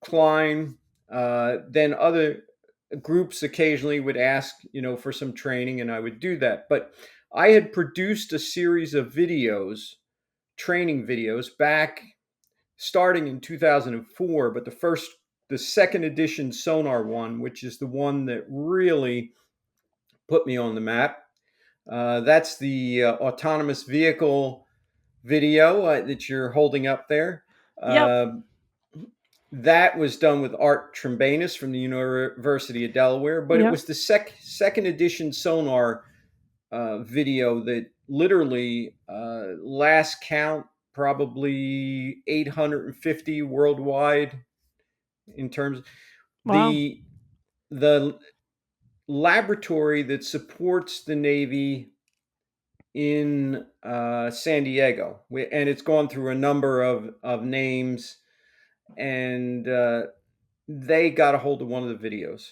Klein. Then other groups occasionally would ask, for some training, and I would do that. But I had produced a series of videos, training videos, back starting in 2004, but the second edition sonar one, which is the one that really put me on the map. That's the autonomous vehicle video that you're holding up there. Yep. Uh, that was done with Art Trimbanus from the University of Delaware, but it Yep. was the second edition sonar video that literally, last count, probably 850 worldwide in terms. Wow. The the laboratory that supports the Navy in San Diego, and it's gone through a number of names, and they got a hold of one of the videos.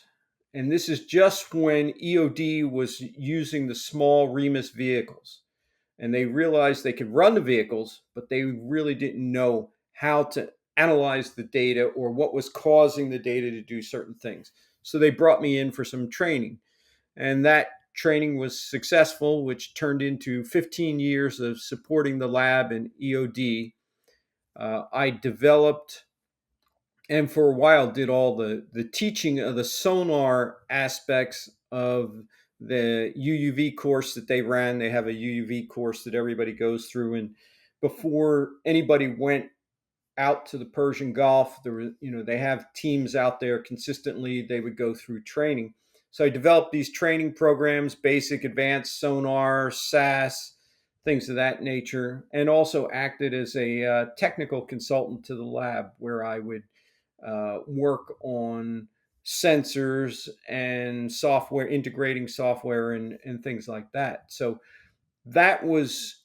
And this is just when EOD was using the small Remus vehicles. And they realized they could run the vehicles, but they really didn't know how to analyze the data or what was causing the data to do certain things. So they brought me in for some training. And that training was successful, which turned into 15 years of supporting the lab in EOD. I developed and for a while did all the teaching of the sonar aspects of the UUV course that they ran. They have a UUV course that everybody goes through, and before anybody went out to the Persian Gulf. There were, they have teams out there consistently. They would go through training. So I developed these training programs, basic, advanced, sonar, SAS, things of that nature, and also acted as a technical consultant to the lab where I would work on sensors and software, integrating software and things like that. So that was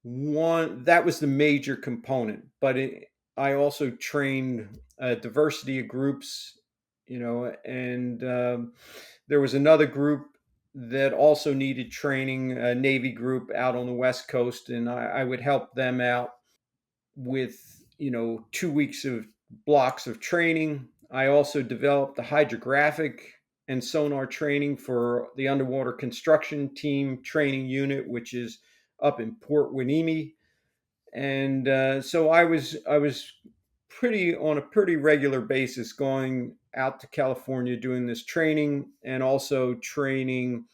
that was the major component, but I also trained diversity of groups, and there was another group that also needed training, a Navy group out on the West Coast, and I would help them out with 2 weeks of blocks of training. I also developed the hydrographic and sonar training for the underwater construction team training unit, which is up in Port Hueneme. And so I was pretty on a pretty regular basis going out to California doing this training, and also training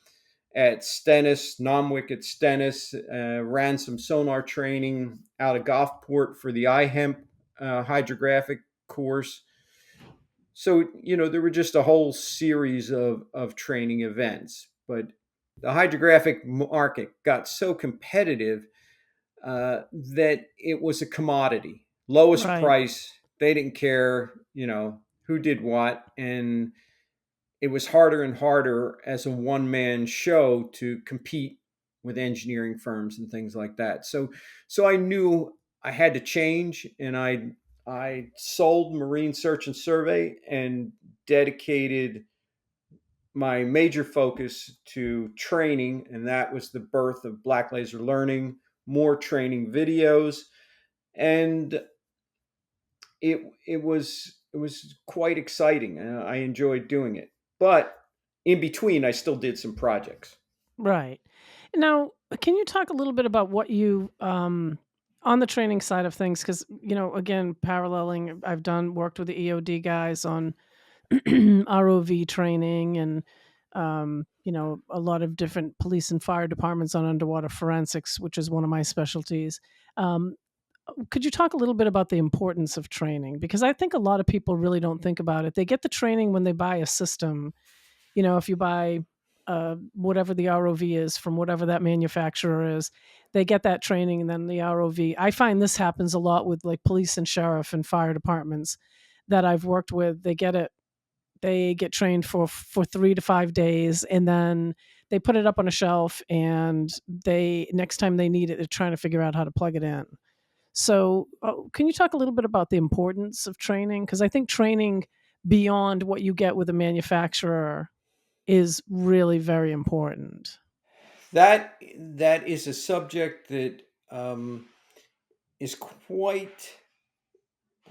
at Stennis, Nomwick at Stennis, ran some sonar training out of Gulfport for the iHemp hydrographic course. So, there were just a whole series of training events. But the hydrographic market got so competitive that it was a commodity. Lowest Right. price, they didn't care, who did what. And it was harder and harder as a one man show to compete with engineering firms and things like that. So I knew I had to change, and I sold marine search and survey and dedicated my major focus to training, and that was the birth of Black Laser Learning, more training videos, and it was quite exciting. I enjoyed doing it, but in between, I still did some projects. Right. Now, can you talk a little bit about what you on the training side of things? Because again, paralleling, I've done worked with the EOD guys on ROV training and a lot of different police and fire departments on underwater forensics, which is one of my specialties. Um, could you talk a little bit about the importance of training? Because I think a lot of people really don't think about it. They get the training when they buy a system. If you buy whatever the ROV is from whatever that manufacturer is, they get that training, and then the ROV. I find this happens a lot with like police and sheriff and fire departments that I've worked with. They get trained for 3 to 5 days, and then they put it up on a shelf, and they next time they need it, they're trying to figure out how to plug it in. So, can you talk a little bit about the importance of training? Because I think training beyond what you get with a manufacturer is really very important. That is a subject that is quite,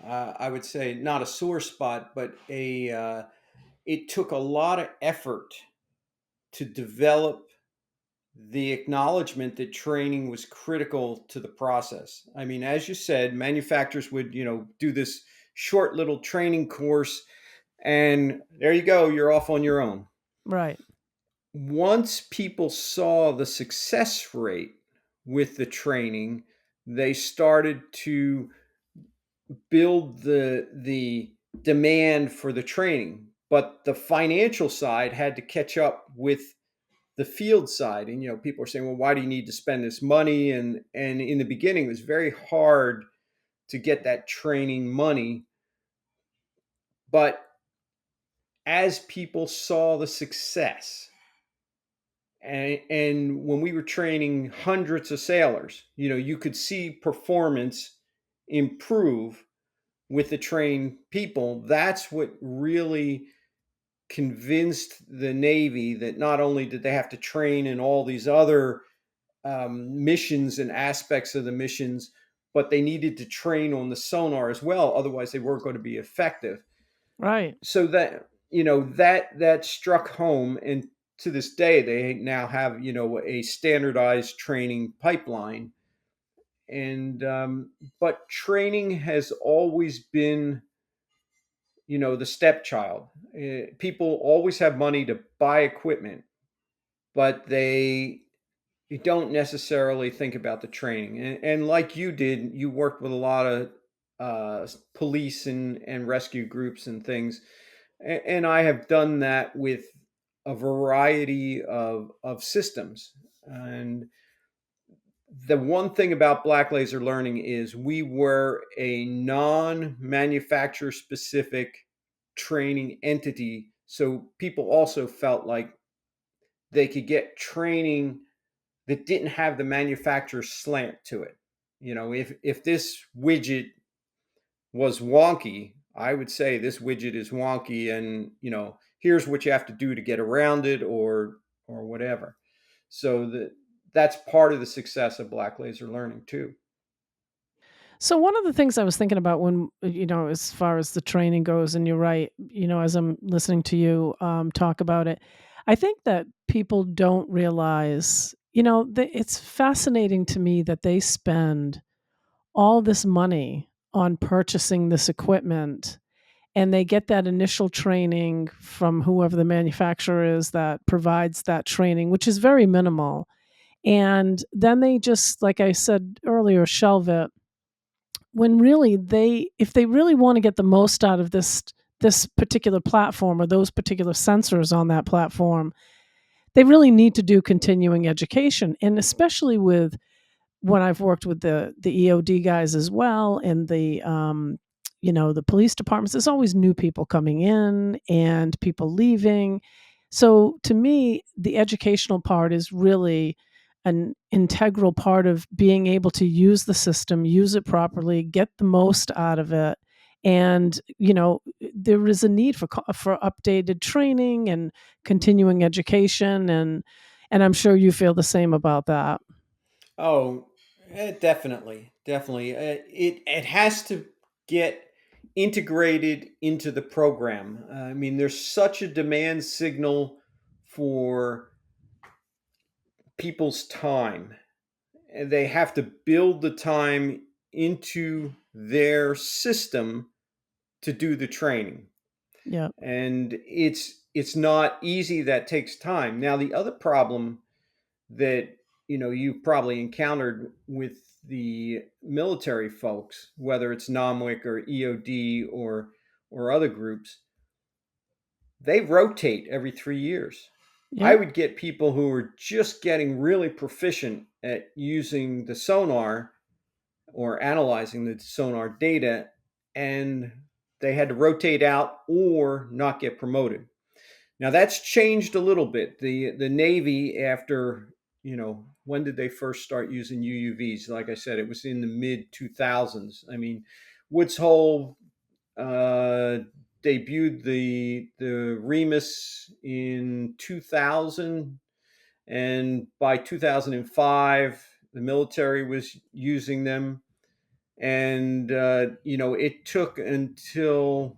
I would say, not a sore spot, but a it took a lot of effort to develop the acknowledgement that training was critical to the process. I mean, as you said, manufacturers would, do this short little training course, and there you go, you're off on your own. Right. Once people saw the success rate with the training, they started to build the demand for the training, but the financial side had to catch up with the field side. And people are saying, well, why do you need to spend this money? And in the beginning it was very hard to get that training money, but as people saw the success, and when we were training hundreds of sailors, you could see performance improve with the trained people. That's what really convinced the Navy that not only did they have to train in all these other missions and aspects of the missions, but they needed to train on the sonar as well. Otherwise, they weren't going to be effective. Right. So that struck home, and to this day, they now have a standardized training pipeline. And but training has always been the stepchild. People always have money to buy equipment, but they you don't necessarily think about the training. And like you did, you worked with a lot of police and rescue groups and things. And I have done that with a variety of systems. And the one thing about Black Laser Learning is we were a non manufacturer specific training entity. So people also felt like they could get training that didn't have the manufacturer's slant to it. If this widget was wonky, I would say this widget is wonky, and here's what you have to do to get around it, or whatever. So that's part of the success of Black Laser Learning too. So one of the things I was thinking about when, as far as the training goes, and you're right, as I'm listening to you talk about it, I think that people don't realize, that it's fascinating to me that they spend all this money on purchasing this equipment, and they get that initial training from whoever the manufacturer is that provides that training, which is very minimal. And then they just, like I said earlier, shelve it, when really if they really want to get the most out of this particular platform or those particular sensors on that platform, they really need to do continuing education. And especially with when I've worked with the EOD guys as well, and the police departments, there's always new people coming in and people leaving. So to me, the educational part is really an integral part of being able to use the system, use it properly, get the most out of it. And there is a need for updated training and continuing education, and I'm sure you feel the same about that. Oh, definitely, definitely. It has to get integrated into the program. I mean, there's such a demand signal for people's time, and they have to build the time into their system to do the training. Yeah. And it's not easy. That takes time. Now, the other problem that you've probably encountered with the military folks, whether it's NOMWIC or EOD or other groups, they rotate every 3 years. I Yep. would get people who are just getting really proficient at using the sonar or analyzing the sonar data, and they had to rotate out or not get promoted. Now that's changed a little bit. The Navy, after when did they first start using UUVs? Like I said, it was in the mid 2000s. I mean, Woods Hole uh, debuted the Remus in 2000, and by 2005, the military was using them. And it took until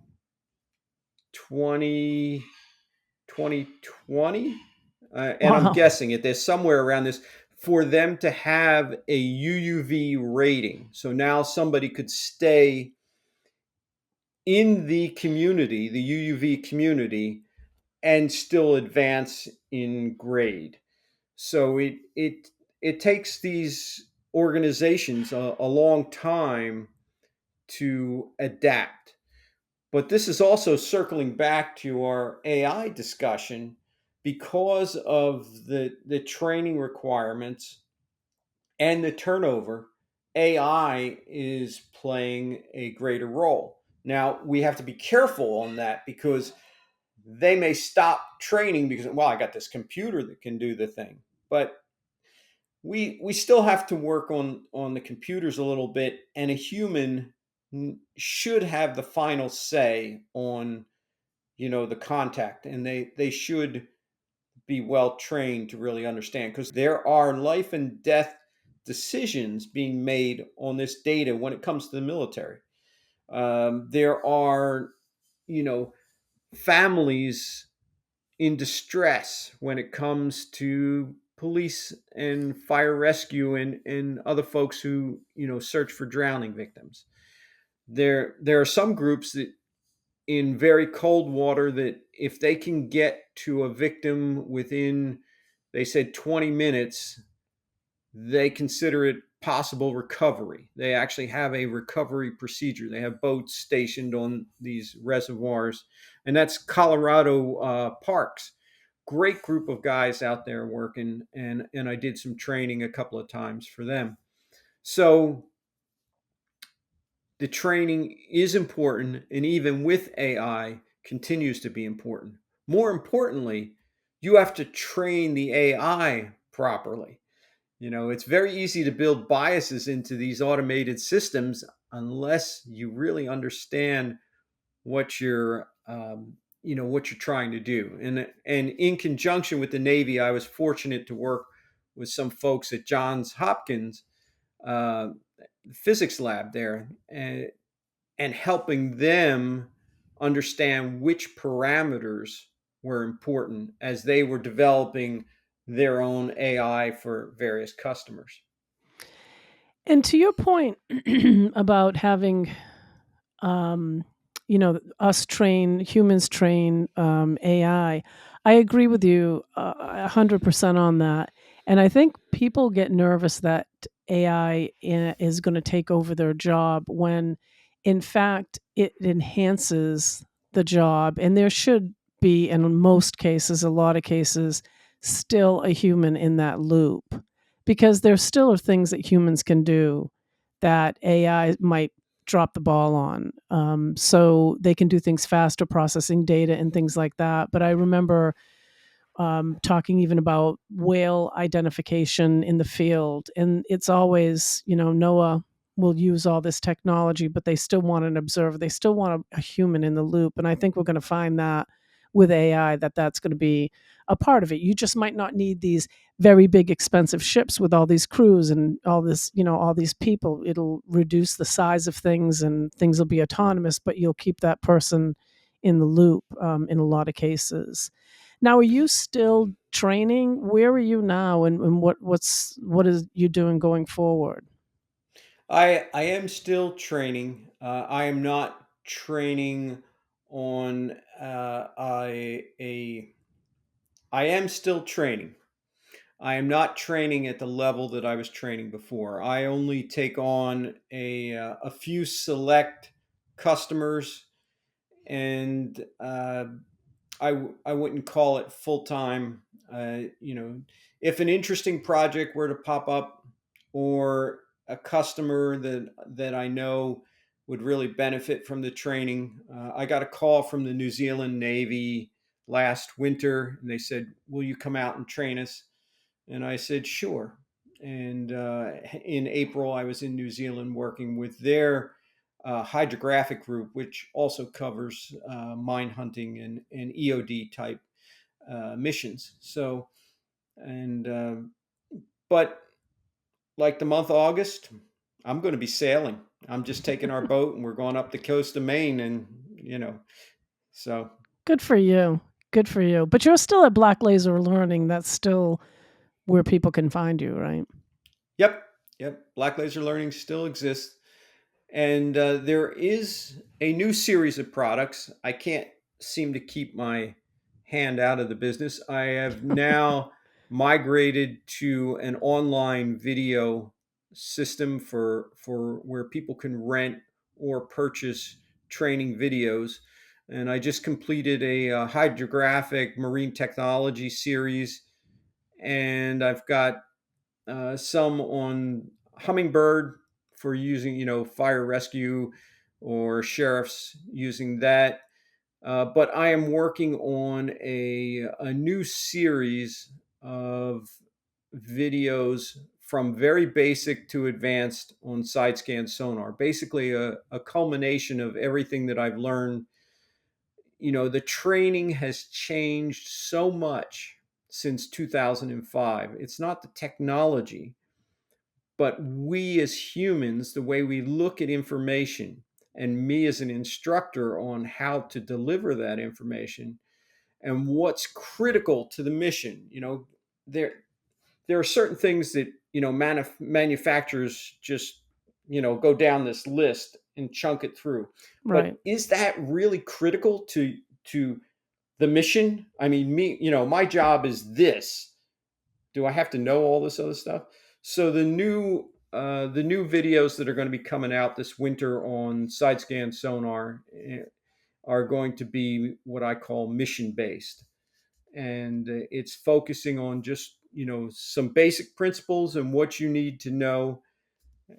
20 2020, and I'm Wow. guessing it, there's somewhere around this, for them to have a UUV rating. So now somebody could stay in the UUV community, and still advance in grade. So it takes these organizations a long time to adapt. But this is also circling back to our AI discussion. Because of the training requirements and the turnover, AI is playing a greater role. Now, we have to be careful on that, because they may stop training because, well, I got this computer that can do the thing. But we still have to work on the computers a little bit, and a human should have the final say on the contact, and they should be well trained to really understand, because there are life and death decisions being made on this data when it comes to the military. There are you know families in distress when it comes to police and fire rescue, and other folks who search for drowning victims. There are some groups that, in very cold water, that if they can get to a victim within, they said, 20 minutes, they consider it possible recovery. They actually have a recovery procedure. They have boats stationed on these reservoirs, and that's Colorado Parks. Great group of guys out there working, and I did some training a couple of times for them. So the training is important, and even with AI, continues to be important. More importantly, you have to train the AI properly. It's very easy to build biases into these automated systems unless you really understand what what you're trying to do. And in conjunction with the Navy, I was fortunate to work with some folks at Johns Hopkins uh, physics lab there, and helping them understand which parameters were important as they were developing their own AI for various customers. And to your point about having, um, us train humans train I agree with you 100% on that. And I think people get nervous that AI is going to take over their job when, in fact, it enhances the job. And there should be, in most cases, a lot of cases, still a human in that loop because there still are things that humans can do that AI might drop the ball on. So they can do things faster, processing data and things like that. But I remember talking even about whale identification in the field. And it's always, NOAA will use all this technology, but they still want an observer. They still want a human in the loop. And I think we're going to find that with AI, that's going to be a part of it. You just might not need these very big, expensive ships with all these crews and all this, all these people. It'll reduce the size of things and things will be autonomous, but you'll keep that person in the loop in a lot of cases. Now, are you still training? Where are you now, and what is you doing going forward? I am still training. I am not training on a. I am still training. I am not training at the level that I was training before. I only take on a few select customers, and I wouldn't call it full time. If an interesting project were to pop up, or a customer that I know would really benefit from the training, I got a call from the New Zealand Navy last winter, and they said, "Will you come out and train us?" And I said, "Sure." And in April, I was in New Zealand working with their hydrographic group, which also covers mine hunting and EOD type missions. So, and but like the month of August, I'm going to be sailing. I'm just taking our boat and we're going up the coast of Maine, and so Good for you. Good for you. But you're still at Black Laser Learning. That's still where people can find you, right? yep, yep. Black Laser Learning still exists. And there is a new series of products. I can't seem to keep my hand out of the business. I have now migrated to an online video system for where people can rent or purchase training videos. And I just completed a, hydrographic marine technology series, and I've got some on hummingbird for using, fire rescue, or sheriffs using that. But I am working on a new series of videos from very basic to advanced on side scan sonar. Basically, a culmination of everything that I've learned. The training has changed so much since 2005. It's not the technology, but we as humans, the way we look at information, and me as an instructor on how to deliver that information and what's critical to the mission. There there are certain things that manufacturers just go down this list and chunk it through. Right. But is that really critical to the mission? I mean, my job is this. Do I have to know all this other stuff? So the new videos that are going to be coming out this winter on side scan sonar are going to be what I call mission based, and it's focusing on just some basic principles and what you need to know,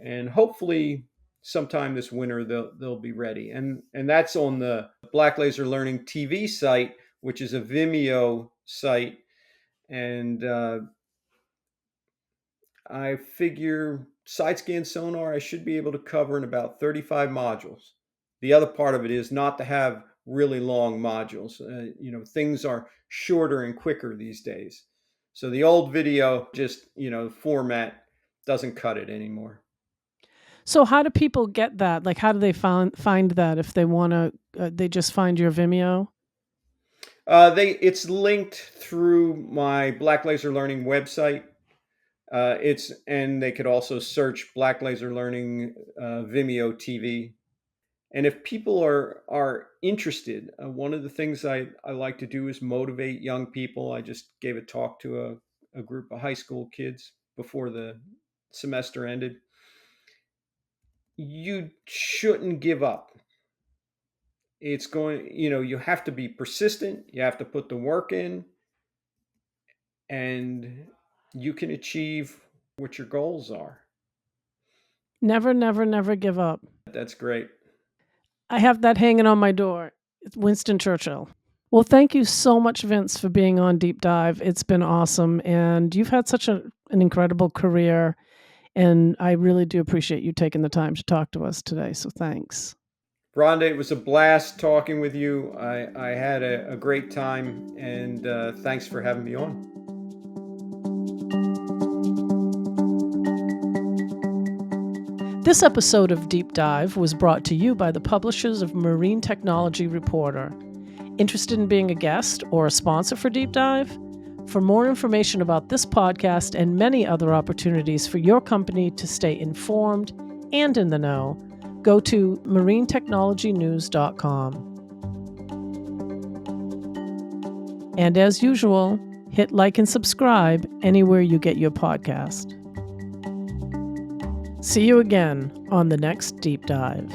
and hopefully sometime this winter they'll be ready. And that's on the Black Laser Learning TV site, which is a Vimeo site, and I figure side scan sonar I should be able to cover in about 35 modules. The other part of it is not to have really long modules. Things are shorter and quicker these days. So the old video, just, format doesn't cut it anymore. So how do people get that? Like, how do they find that if they want to? They just find your Vimeo. It's linked through my Black Laser Learning website. And they could also search Black Laser Learning Vimeo TV. And if people are interested, one of the things I like to do is motivate young people. I just gave a talk to a group of high school kids before the semester ended. You shouldn't give up. You have to be persistent. You have to put the work in, and you can achieve what your goals are. Never, never, never give up. That's great. I have that hanging on my door. It's Winston Churchill. Well, thank you so much, Vince, for being on Deep Dive. It's been awesome, and you've had such an incredible career, and I really do appreciate you taking the time to talk to us today. So thanks. Rhonda, it was a blast talking with you. I had a great time, and thanks for having me on. This episode of Deep Dive was brought to you by the publishers of Marine Technology Reporter. Interested in being a guest or a sponsor for Deep Dive? For more information about this podcast and many other opportunities for your company to stay informed and in the know, go to marinetechnologynews.com. And as usual, hit like and subscribe anywhere you get your podcast. See you again on the next Deep Dive.